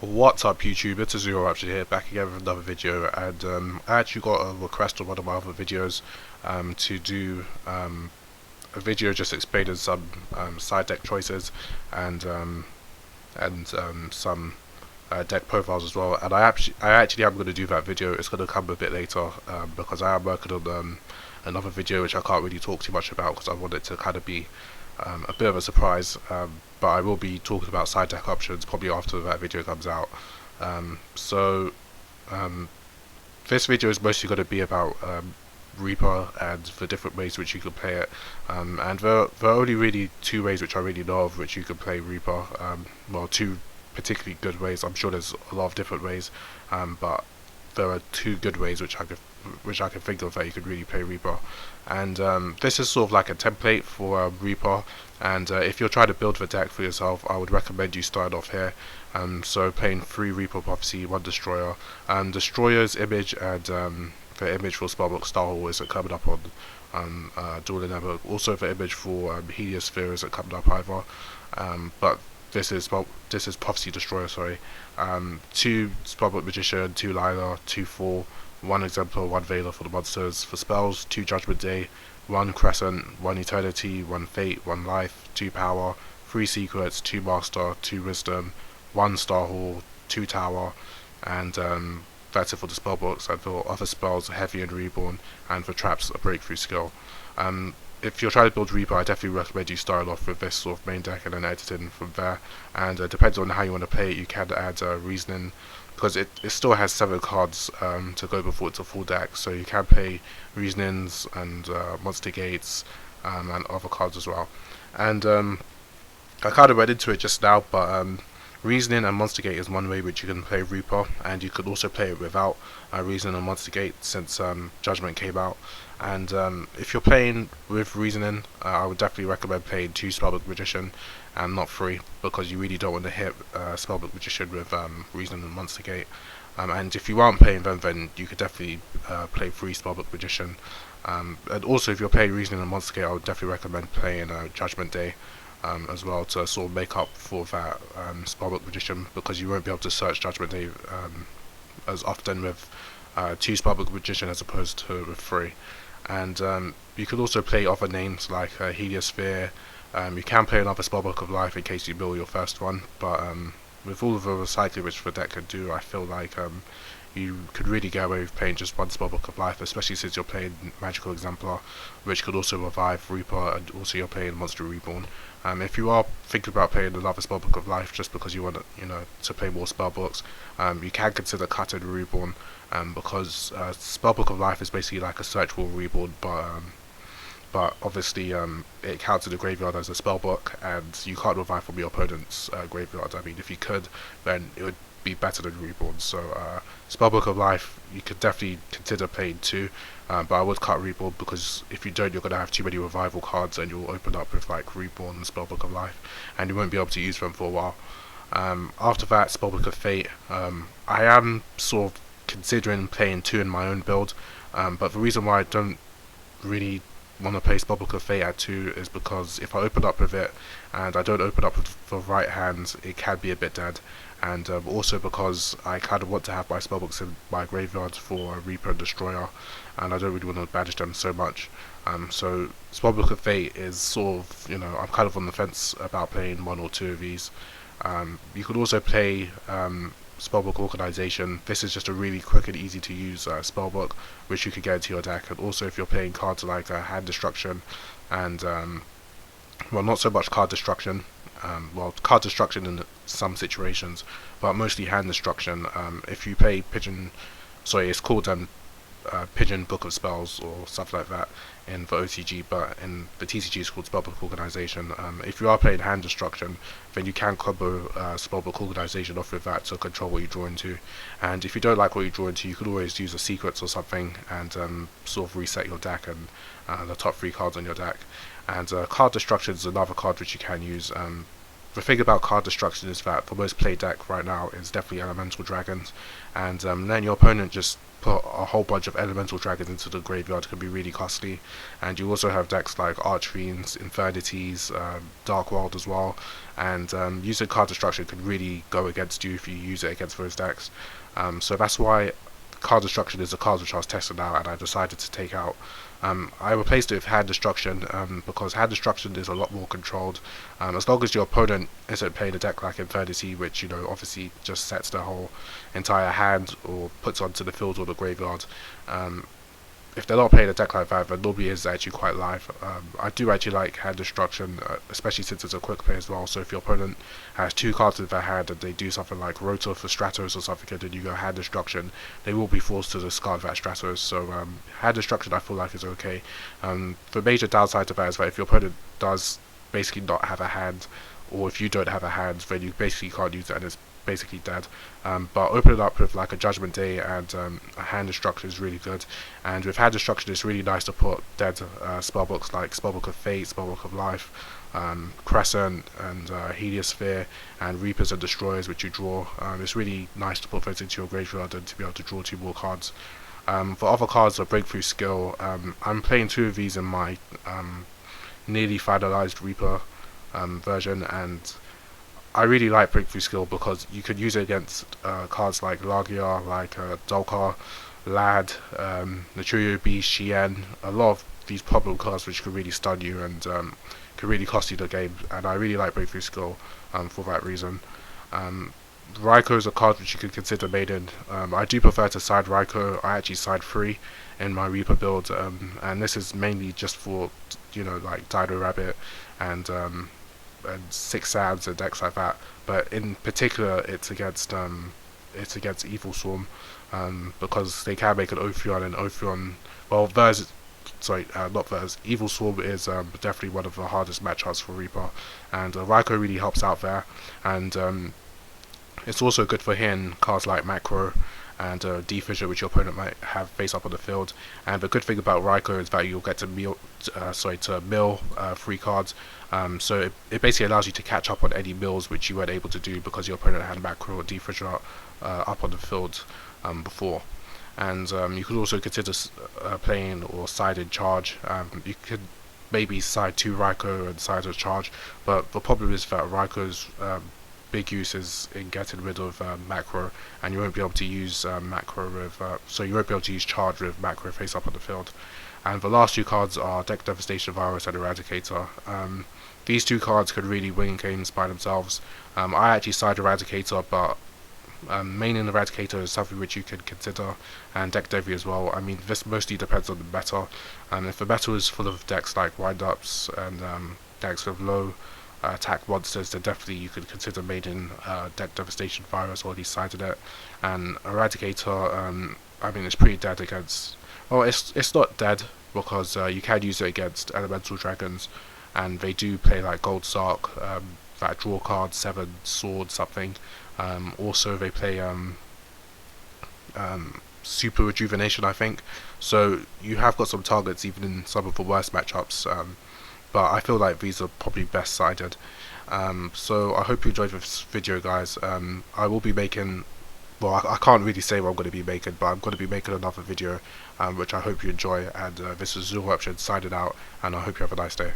What's up YouTube, it's Azure Option here, back again with another video, and I actually got a request on one of my other videos to do a video just explaining some side deck choices and some deck profiles as well. And I actually am going to do that video. It's going to come a bit later because I am working on another video which I can't really talk too much about because I want it to kind of be a bit of a surprise, but I will be talking about side deck options probably after that video comes out. So this video is mostly going to be about Reaper and the different ways which you can play it, and there are only really two ways which I really know of which you can play Reaper. Well, two particularly good ways. I'm sure there's a lot of different ways, but there are two good ways which I can think of that you could really play Reaper. And this is sort of like a template for Reaper, and if you're trying to build the deck for yourself, I would recommend you start off here. So playing 3 Reaper Prophecy, 1 Destroyer. Destroyer's image and the image for Spellbook Starhole isn't coming up on Dueling Network. Also the image for Heliosphere isn't coming up either, but this is Prophecy Destroyer, sorry. 2 Spellbook Magician, 2 Lila, 2 4, 1 Exemplar, 1 Veiler for the monsters. For spells, 2 Judgment Day, 1 Crescent, 1 Eternity, 1 Fate, 1 Life, 2 Power, 3 Secrets, 2 Master, 2 Wisdom, 1 Starhole, 2 Tower, and that's it for the spellbooks. And for other spells, Heavy and Reborn, and for traps, a Breakthrough skill. If you're trying to build Reaper, I definitely recommend you start off with this sort of main deck and then editing from there. And depends on how you want to play it, you can add Reasoning, because it still has 7 cards to go before it's a full deck, so you can play Reasonings and Monster Gates and other cards as well. And I kind of read into it just now, but Reasoning and Monster Gate is one way which you can play Reaper, and you could also play it without Reasoning and Monster Gate since Judgment came out. And if you're playing with Reasoning, I would definitely recommend playing 2 Spellbook Magician and not 3, because you really don't want to hit Spellbook Magician with Reasoning and Monster Gate. And if you aren't playing them, then you could definitely play 3 Spellbook Magician. And also, if you're playing Reasoning and Monster Gate, I would definitely recommend playing Judgment Day as well, to sort of make up for that Spellbook Magician, because you won't be able to search Judgment Day as often with 2 Spellbook Magician as opposed to with 3. And you could also play other names like Heliosphere. You can play another Spellbook of Life in case you mill your first one, but with all of the recycling which the deck can do, I feel like you could really get away with playing just 1 Spellbook of Life, especially since you're playing Magical Exemplar, which could also revive Reaper, and also you're playing Monster Reborn. If you are thinking about playing another Spellbook of Life just because you want to play more spellbooks, you can consider cutting Reborn, because Spellbook of Life is basically like a Search Wall Reborn, but obviously it counts in the graveyard as a spellbook, and you can't revive from your opponent's graveyard. I mean, if you could, then it would be better than Reborn. So Spellbook of Life, you could definitely consider playing 2, but I would cut Reborn, because if you don't, you're going to have too many revival cards and you'll open up with like Reborn and Spellbook of Life, and you won't be able to use them for a while. After that, Spellbook of Fate. I am sort of considering playing 2 in my own build, but the reason why I don't really want to play Spellbook of Fate at 2 is because if I open up with it and I don't open up with the right hands, it can be a bit dead, and also because I kind of want to have my spellbooks in my graveyard for Reaper and Destroyer, and I don't really want to banish them so much. So Spellbook of Fate is sort of, I'm kind of on the fence about playing 1 or 2 of these. You could also play Spellbook Organization. This is just a really quick and easy to use spellbook which you could get into your deck. And also, if you're playing cards like Hand Destruction and well, not so much Card Destruction, well, Card Destruction in some situations, but mostly Hand Destruction. If you play Pigeon, sorry, it's called Pigeon Book of Spells or stuff like that in the OCG, but in the TCG it's called Spellbook Organization. If you are playing Hand Destruction, then you can combo Spellbook Organization off with that to control what you draw into. And if you don't like what you draw into, you could always use a Secrets or something and sort of reset your deck and the top 3 cards on your deck. And Card Destruction is another card which you can use. the thing about card destruction is that the most played deck right now is definitely elemental dragons, and then your opponent just put a whole bunch of elemental dragons into the graveyard can be really costly. And you also have decks like Archfiends, Infernities, Dark World as well, and using card destruction can really go against you if you use it against those decks. So that's why card destruction is a card which I was testing out, and I decided to take out. I replaced it with hand destruction because hand destruction is a lot more controlled. As long as your opponent isn't playing a deck like Infernity, which obviously just sets their whole entire hand or puts onto the field or the graveyard. If they're not playing a deck like that, then normally is actually quite live. I do actually like hand destruction, especially since it's a quick play as well. So if your opponent has 2 cards in their hand and they do something like Rotor for Stratos or something, and then you go hand destruction, they will be forced to discard that Stratos. So hand destruction I feel like is okay. The major downside to that is that if your opponent does basically not have a hand, or if you don't have a hand, then you basically can't use it and it's basically dead. But open it up with like a Judgment Day and a hand destruction is really good. And with hand destruction, it's really nice to put dead spellbooks like Spellbook of Fate, Spellbook of Life, Crescent, and Heliosphere, and Reapers and Destroyers, which you draw. It's really nice to put those into your graveyard and to be able to draw 2 more cards. For other cards, a Breakthrough Skill. I'm playing 2 of these in my nearly finalized Reaper version, and I really like Breakthrough Skill because you can use it against cards like Lagia, like Dolkar, Lad, Naturio Beast, Shien, a lot of these problem cards which can really stun you and can really cost you the game, and I really like Breakthrough Skill for that reason. Raikou is a card which you could consider maiden. I do prefer to side Raikou. I actually side 3 in my Reaper build, and this is mainly just for like Dino Rabbit and 6 Sands and decks like that. But in particular, it's against Evil Swarm, because they can make an Ophion, and Ophion, well, not Vers. Evil Swarm is definitely one of the hardest matchups for Reaper, and Raikou really helps out there, and it's also good for hitting cards like Macro and Defissure, which your opponent might have face up on the field. And the good thing about Raikou is that you'll get to mill 3 cards. So it basically allows you to catch up on any mills which you weren't able to do because your opponent had Macro or Defissure up on the field before. And you could also consider playing or sided Charge. You could maybe side 2 Raikou and side a Charge, but the problem is that Raikou's big use is in getting rid of Macro, and you won't be able to use Macro with so you won't be able to use Charge with Macro face up on the field. And the last 2 cards are Deck Devastation Virus and Eradicator. These 2 cards could really win games by themselves. I actually side Eradicator, but maining Eradicator is something which you can consider, and Deck Devi as well. I mean, this mostly depends on the meta, and if the meta is full of decks like Wind-Ups and decks with low attack monsters, then definitely you could consider making Deck Devastation Virus, or at least sided it. And Eradicator, I mean, it's pretty dead against, well, it's not dead because you can use it against elemental dragons, and they do play like Gold Sark, that draw card, 7 sword something. Also they play Super Rejuvenation, I think. So you have got some targets even in some of the worst matchups, but I feel like these are probably best sided. So I hope you enjoyed this video, guys. I will be making, well, I can't really say what I'm going to be making, but I'm going to be making another video which I hope you enjoy. And this is Zero Option signing out, and I hope you have a nice day.